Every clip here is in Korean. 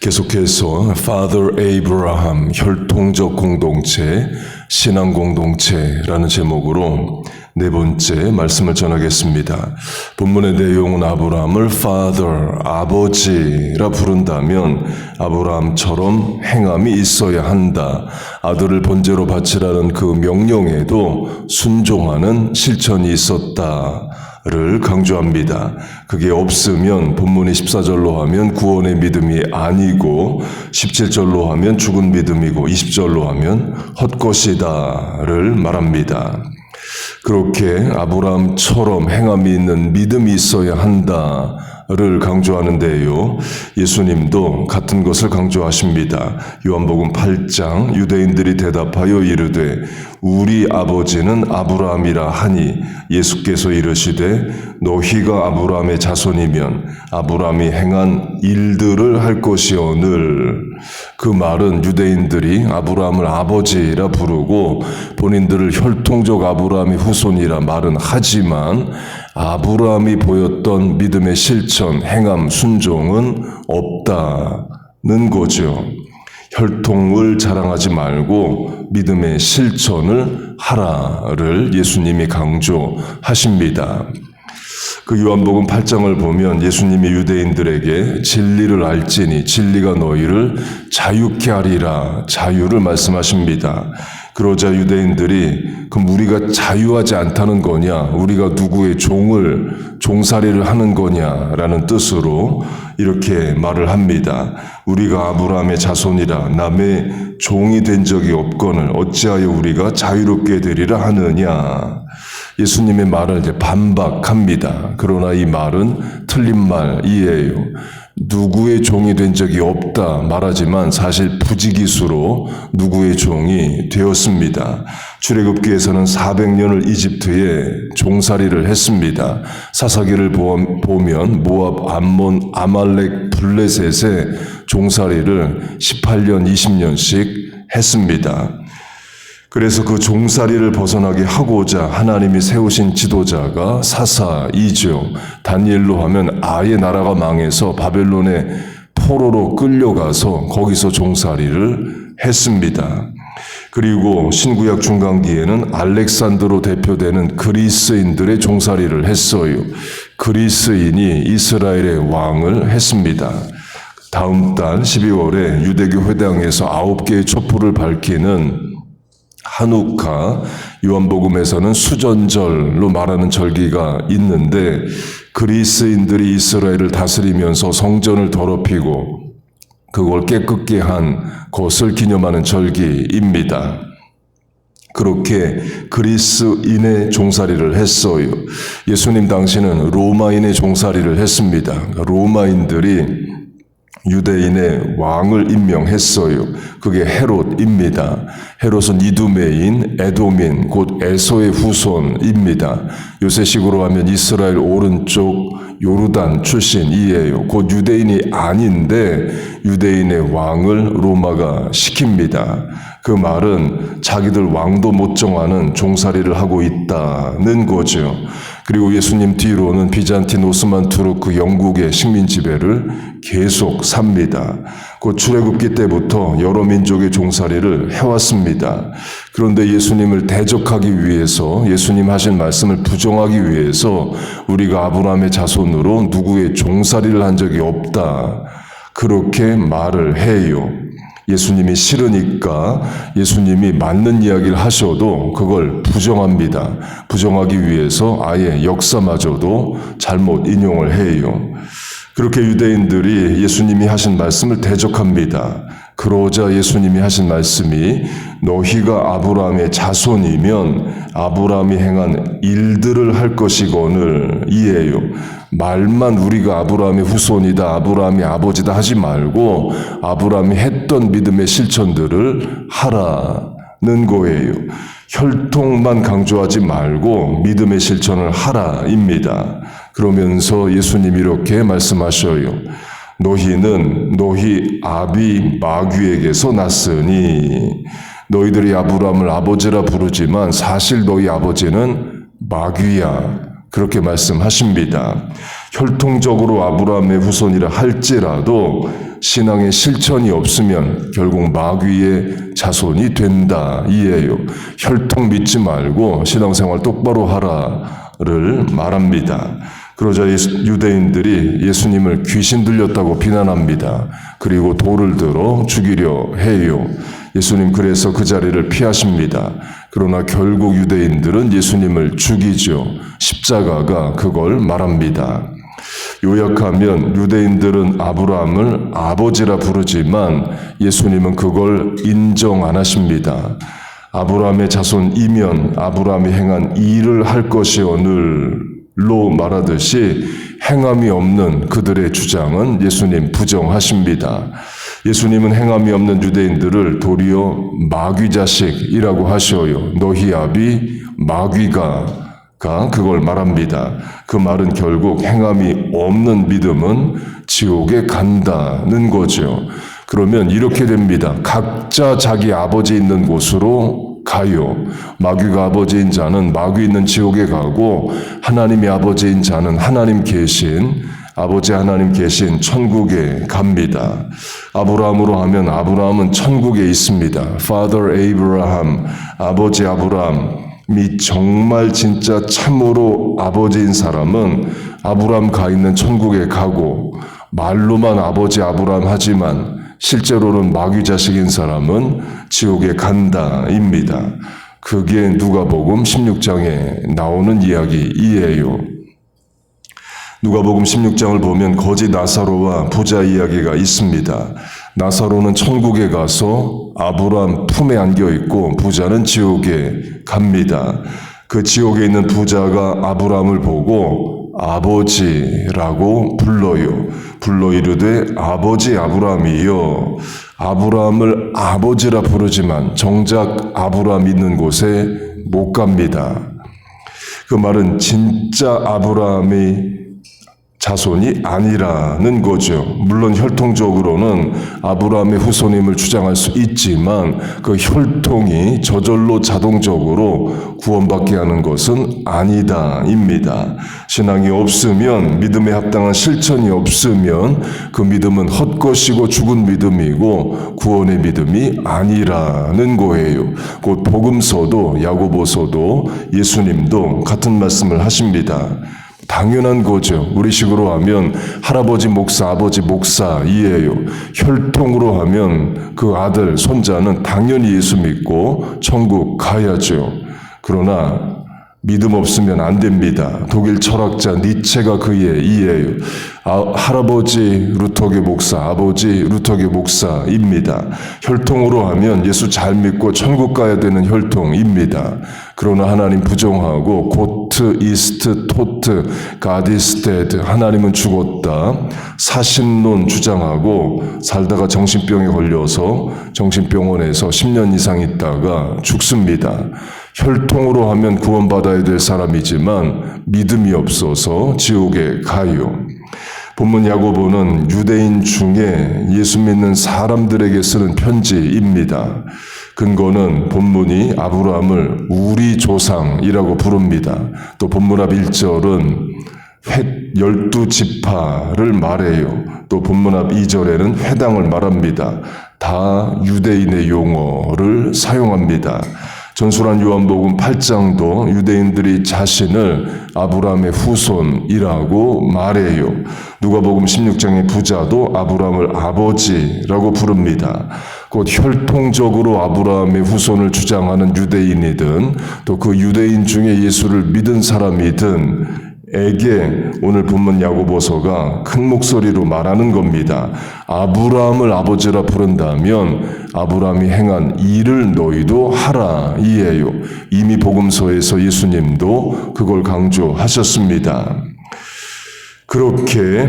계속해서 Father Abraham 혈통적 공동체, 신앙 공동체라는 제목으로 네 번째 말씀을 전하겠습니다. 본문의 내용은 아브라함을 Father, 아버지라 부른다면 아브라함처럼 행함이 있어야 한다. 아들을 번제로 바치라는 그 명령에도 순종하는 실천이 있었다. 를 강조합니다. 그게 없으면 본문이 14절로 하면 구원의 믿음이 아니고 17절로 하면 죽은 믿음이고 20절로 하면 헛것이다를 말합니다. 그렇게 아브라함처럼 행함이 있는 믿음이 있어야 한다를 강조하는데요. 예수님도 같은 것을 강조하십니다. 요한복음 8장 유대인들이 대답하여 이르되 우리 아버지는 아브라함이라 하니 예수께서 이르시되 너희가 아브라함의 자손이면 아브라함이 행한 일들을 할 것이오늘. 그 말은 유대인들이 아브라함을 아버지라 부르고 본인들을 혈통적 아브라함의 후손이라 말은 하지만 아브라함이 보였던 믿음의 실천, 행함, 순종은 없다는 거죠. 혈통을 자랑하지 말고 믿음의 실천을 하라를 예수님이 강조하십니다. 그 요한복음 8장을 보면 예수님이 유대인들에게 진리를 알지니 진리가 너희를 자유케 하리라 자유를 말씀하십니다. 그러자 유대인들이 그럼 우리가 자유하지 않다는 거냐, 우리가 누구의 종살이를 하는 거냐라는 뜻으로 이렇게 말을 합니다. 우리가 아브라함의 자손이라 남의 종이 된 적이 없거늘 어찌하여 우리가 자유롭게 되리라 하느냐. 예수님의 말을 이제 반박합니다. 그러나 이 말은 틀린 말이에요. 누구의 종이 된 적이 없다 말하지만 사실 부지기수로 누구의 종이 되었습니다. 출애굽기에서는 400년을 이집트에 종살이를 했습니다. 사사기를 보면 모압, 암몬, 아말렉, 블레셋의 종살이를 18년, 20년씩 했습니다. 그래서 그 종살이를 벗어나게 하고자 하나님이 세우신 지도자가 사사이죠. 다니엘로 하면 아예 나라가 망해서 바벨론의 포로로 끌려가서 거기서 종살이를 했습니다. 그리고 신구약 중간기에는 알렉산드로 대표되는 그리스인들의 종살이를 했어요. 그리스인이 이스라엘의 왕을 했습니다. 다음 달 12월에 유대교 회당에서 9개의 촛불을 밝히는 한우카, 요한복음에서는 수전절로 말하는 절기가 있는데 그리스인들이 이스라엘을 다스리면서 성전을 더럽히고 그걸 깨끗게 한 것을 기념하는 절기입니다. 그렇게 그리스인의 종살이를 했어요. 예수님 당시는 로마인의 종살이를 했습니다. 로마인들이 유대인의 왕을 임명했어요. 그게 헤롯입니다. 헤롯은 이두메인, 에돔인, 곧 에서의 후손입니다. 요새식으로 하면 이스라엘 오른쪽 요르단 출신이에요. 곧 유대인이 아닌데 유대인의 왕을 로마가 시킵니다. 그 말은 자기들 왕도 못 정하는 종살이를 하고 있다는 거죠. 그리고 예수님 뒤로는 비잔틴, 오스만 투르크, 영국의 식민 지배를 계속 삽니다. 곧 출애굽기 때부터 여러 민족의 종살이를 해왔습니다. 그런데 예수님을 대적하기 위해서, 예수님 하신 말씀을 부정하기 위해서 우리가 아브라함의 자손으로 누구의 종살이를 한 적이 없다. 그렇게 말을 해요. 예수님이 싫으니까 예수님이 맞는 이야기를 하셔도 그걸 부정합니다. 부정하기 위해서 아예 역사마저도 잘못 인용을 해요. 그렇게 유대인들이 예수님이 하신 말씀을 대적합니다. 그러자 예수님이 하신 말씀이 너희가 아브라함의 자손이면 아브라함이 행한 일들을 할 것이거늘 이에요. 말만 우리가 아브라함의 후손이다, 아브라함이 아버지다 하지 말고 아브라함이 했던 믿음의 실천들을 하라는 거예요. 혈통만 강조하지 말고 믿음의 실천을 하라입니다. 그러면서 예수님이 이렇게 말씀하셔요. 너희는 너희 아비 마귀에게서 났으니 너희들이 아브라함을 아버지라 부르지만 사실 너희 아버지는 마귀야. 그렇게 말씀하십니다. 혈통적으로 아브라함의 후손이라 할지라도 신앙의 실천이 없으면 결국 마귀의 자손이 된다 이에요. 혈통 믿지 말고 신앙생활 똑바로 하라를 말합니다. 그러자 유대인들이 예수님을 귀신 들렸다고 비난합니다. 그리고 돌을 들어 죽이려 해요. 예수님 그래서 그 자리를 피하십니다. 그러나 결국 유대인들은 예수님을 죽이죠. 십자가가 그걸 말합니다. 요약하면 유대인들은 아브라함을 아버지라 부르지만 예수님은 그걸 인정 안 하십니다. 아브라함의 자손이면 아브라함이 행한 일을 할 것이오늘로 말하듯이 행함이 없는 그들의 주장은 예수님 부정하십니다. 예수님은 행함이 없는 유대인들을 도리어 마귀 자식이라고 하셔요. 너희 아비 마귀가 그걸 말합니다. 그 말은 결국 행함이 없는 믿음은 지옥에 간다는 거죠. 그러면 이렇게 됩니다. 각자 자기 아버지 있는 곳으로 가요. 마귀가 아버지인 자는 마귀 있는 지옥에 가고 하나님이 아버지인 자는 하나님 계신 아버지 하나님 계신 천국에 갑니다. 아브라함으로 하면 아브라함은 천국에 있습니다. Father Abraham, 아버지 아브라함이 정말 진짜 참으로 아버지인 사람은 아브라함 가 있는 천국에 가고 말로만 아버지 아브라함 하지만 실제로는 마귀 자식인 사람은 지옥에 간다입니다. 그게 누가복음 16장에 나오는 이야기이에요. 누가복음 16장을 보면 거지 나사로와 부자 이야기가 있습니다. 나사로는 천국에 가서 아브라함 품에 안겨 있고 부자는 지옥에 갑니다. 그 지옥에 있는 부자가 아브라함을 보고 아버지라고 불러 이르되 아버지 아브라함이여. 아브라함을 아버지라 부르지만 정작 아브라함 있는 곳에 못 갑니다. 그 말은 진짜 아브라함이 자손이 아니라는 거죠. 물론 혈통적으로는 아브라함의 후손임을 주장할 수 있지만 그 혈통이 저절로 자동적으로 구원받게 하는 것은 아니다입니다. 신앙이 없으면, 믿음에 합당한 실천이 없으면 그 믿음은 헛것이고 죽은 믿음이고 구원의 믿음이 아니라는 거예요. 곧 복음서도 야고보서도 예수님도 같은 말씀을 하십니다. 당연한 거죠. 우리식으로 하면 할아버지 목사, 아버지 목사이에요. 혈통으로 하면 그 아들, 손자는 당연히 예수 믿고 천국 가야죠. 그러나 믿음 없으면 안 됩니다. 독일 철학자 니체가 그의 이예요. 할아버지 루터계 목사, 아버지 루터계 목사입니다. 혈통으로 하면 예수 잘 믿고 천국 가야 되는 혈통입니다. 그러나 하나님 부정하고 고트, 이스트, 토트, 가디스테드, 하나님은 죽었다, 사신론 주장하고 살다가 정신병에 걸려서 정신병원에서 10년 이상 있다가 죽습니다. 혈통으로 하면 구원받아야 될 사람이지만 믿음이 없어서 지옥에 가요. 본문 야고보는 유대인 중에 예수 믿는 사람들에게 쓰는 편지입니다. 근거는 본문이 아브라함을 우리 조상이라고 부릅니다. 또 본문 앞 1절은 12지파를 말해요. 또 본문 앞 2절에는 회당을 말합니다. 다 유대인의 용어를 사용합니다. 전술한 요한복음 8장도 유대인들이 자신을 아브라함의 후손이라고 말해요. 누가복음 16장의 부자도 아브라함을 아버지라고 부릅니다. 곧 혈통적으로 아브라함의 후손을 주장하는 유대인이든 또 그 유대인 중에 예수를 믿은 사람이든 에게 오늘 본문 야고보서가 큰 목소리로 말하는 겁니다. 아브라함을 아버지라 부른다면 아브라함이 행한 일을 너희도 하라 이에요. 이미 복음서에서 예수님도 그걸 강조하셨습니다. 그렇게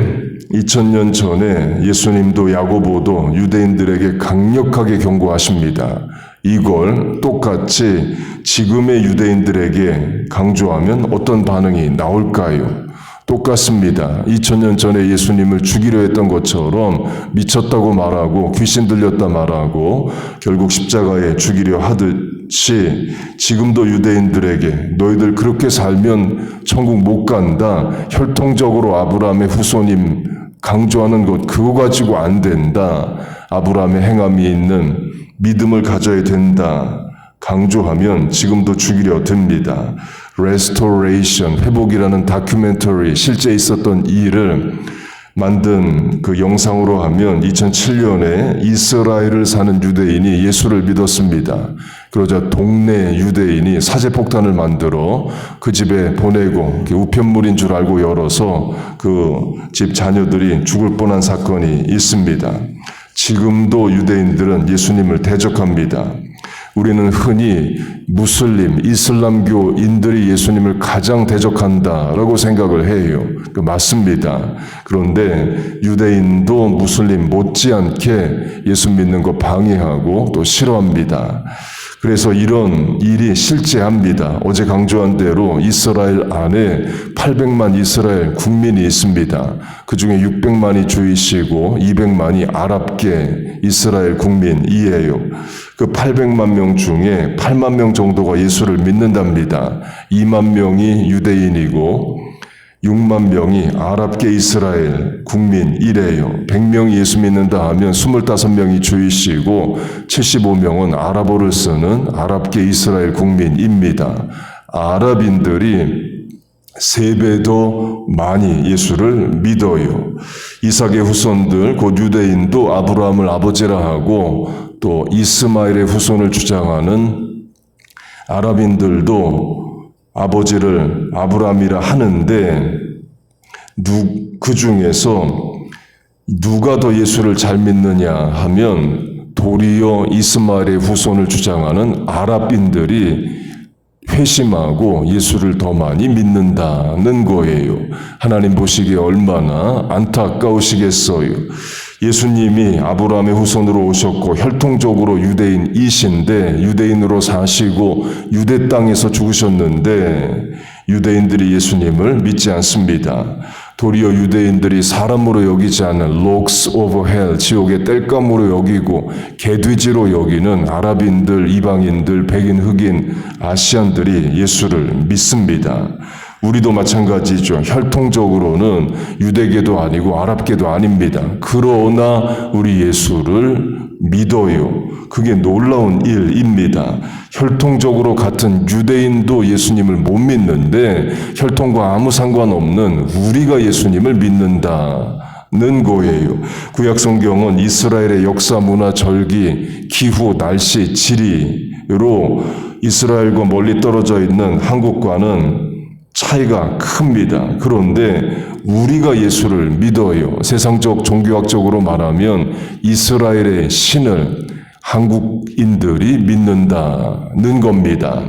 2000년 전에 예수님도 야고보도 유대인들에게 강력하게 경고하십니다. 이걸 똑같이 지금의 유대인들에게 강조하면 어떤 반응이 나올까요? 똑같습니다. 2000년 전에 예수님을 죽이려 했던 것처럼 미쳤다고 말하고 귀신 들렸다 말하고 결국 십자가에 죽이려 하듯이 지금도 유대인들에게 너희들 그렇게 살면 천국 못 간다. 혈통적으로 아브라함의 후손임 강조하는 것 그거 가지고 안 된다. 아브라함의 행함이 있는 믿음을 가져야 된다. 강조하면 지금도 죽이려 듭니다. Restoration, 회복이라는 다큐멘터리, 실제 있었던 일을 만든 그 영상으로 하면 2007년에 이스라엘을 사는 유대인이 예수를 믿었습니다. 그러자 동네 유대인이 사제폭탄을 만들어 그 집에 보내고 우편물인 줄 알고 열어서 그 집 자녀들이 죽을 뻔한 사건이 있습니다. 지금도 유대인들은 예수님을 대적합니다. 우리는 흔히 무슬림, 이슬람교인들이 예수님을 가장 대적한다라고 생각을 해요. 맞습니다. 그런데 유대인도 무슬림 못지않게 예수 믿는 거 방해하고 또 싫어합니다. 그래서 이런 일이 실제합니다. 어제 강조한 대로 이스라엘 안에 800만 이스라엘 국민이 있습니다. 그 중에 600만이 주이시고 200만이 아랍계 이스라엘 국민이에요. 그 800만 명 중에 8만 명 정도가 예수를 믿는답니다. 2만 명이 유대인이고 6만 명이 아랍계 이스라엘 국민이래요. 100명이 예수 믿는다 하면 25명이 주이시고 75명은 아랍어를 쓰는 아랍계 이스라엘 국민입니다. 아랍인들이 3배 더 많이 예수를 믿어요. 이삭의 후손들, 곧 유대인도 아브라함을 아버지라 하고 또 이스마엘의 후손을 주장하는 아랍인들도 아버지를 아브라함이라 하는데 그 중에서 누가 더 예수를 잘 믿느냐 하면 도리어 이스마엘의 후손을 주장하는 아랍인들이 회심하고 예수를 더 많이 믿는다는 거예요. 하나님 보시기에 얼마나 안타까우시겠어요. 예수님이 아브라함의 후손으로 오셨고 혈통적으로 유대인이신데 유대인으로 사시고 유대 땅에서 죽으셨는데 유대인들이 예수님을 믿지 않습니다. 도리어 유대인들이 사람으로 여기지 않는 logs of hell, 지옥의 땔감으로 여기고 개돼지로 여기는 아랍인들, 이방인들, 백인, 흑인, 아시안들이 예수를 믿습니다. 우리도 마찬가지죠. 혈통적으로는 유대계도 아니고 아랍계도 아닙니다. 그러나 우리 예수를 믿어요. 그게 놀라운 일입니다. 혈통적으로 같은 유대인도 예수님을 못 믿는데 혈통과 아무 상관없는 우리가 예수님을 믿는다는 거예요. 구약 성경은 이스라엘의 역사, 문화, 절기, 기후, 날씨, 지리로 이스라엘과 멀리 떨어져 있는 한국과는 차이가 큽니다. 그런데 우리가 예수를 믿어요. 세상적 종교학적으로 말하면 이스라엘의 신을 한국인들이 믿는다는 겁니다.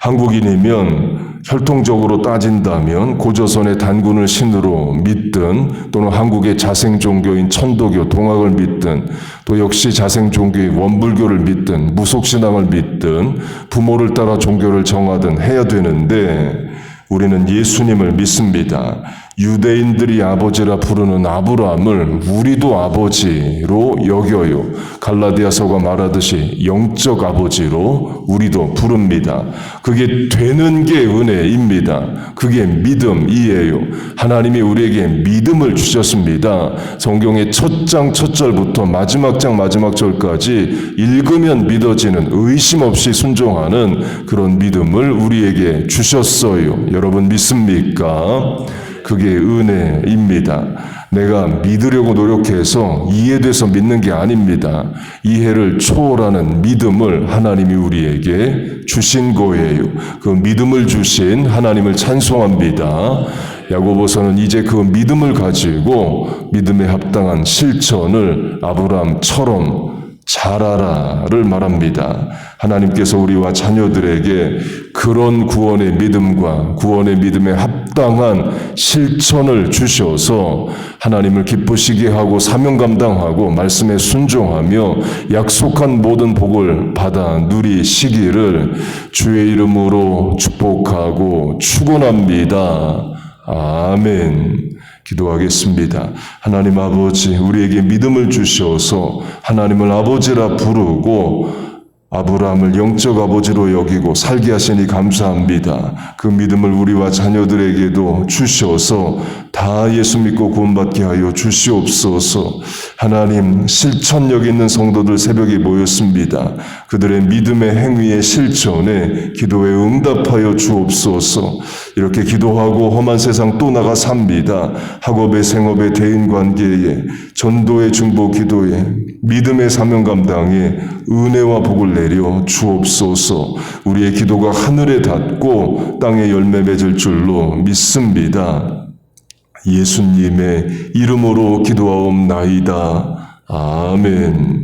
한국인이면 혈통적으로 따진다면 고조선의 단군을 신으로 믿든 또는 한국의 자생 종교인 천도교, 동학을 믿든 또 역시 자생 종교인 원불교를 믿든 무속신앙을 믿든 부모를 따라 종교를 정하든 해야 되는데 우리는 예수님을 믿습니다. 유대인들이 아버지라 부르는 아브라함을 우리도 아버지로 여겨요. 갈라디아서가 말하듯이 영적 아버지로 우리도 부릅니다. 그게 되는 게 은혜입니다. 그게 믿음이에요. 하나님이 우리에게 믿음을 주셨습니다. 성경의 첫 장 첫 절부터 마지막 장 마지막 절까지 읽으면 믿어지는 의심 없이 순종하는 그런 믿음을 우리에게 주셨어요. 여러분 믿습니까? 그게 은혜입니다. 내가 믿으려고 노력해서 이해돼서 믿는 게 아닙니다. 이해를 초월하는 믿음을 하나님이 우리에게 주신 거예요. 그 믿음을 주신 하나님을 찬송합니다. 야고보서는 이제 그 믿음을 가지고 믿음에 합당한 실천을 아브라함처럼 잘하라를 말합니다. 하나님께서 우리와 자녀들에게 그런 구원의 믿음과 구원의 믿음에 합당한 실천을 주셔서 하나님을 기쁘시게 하고 사명 감당하고 말씀에 순종하며 약속한 모든 복을 받아 누리시기를 주의 이름으로 축복하고 축원합니다. 아멘. 기도하겠습니다. 하나님 아버지, 우리에게 믿음을 주셔서 하나님을 아버지라 부르고 아브라함을 영적 아버지로 여기고 살게 하시니 감사합니다. 그 믿음을 우리와 자녀들에게도 주셔서 다 예수 믿고 구원받게 하여 주시옵소서. 하나님, 실천력 있는 성도들 새벽에 모였습니다. 그들의 믿음의 행위의 실천에 기도에 응답하여 주옵소서. 이렇게 기도하고 험한 세상 또 나가 삽니다. 학업의 생업의 대인관계에 전도의 중보 기도에 믿음의 사명 감당에 은혜와 복을 내려 주옵소서. 우리의 기도가 하늘에 닿고 땅에 열매 맺을 줄로 믿습니다. 예수님의 이름으로 기도하옵나이다. 아멘.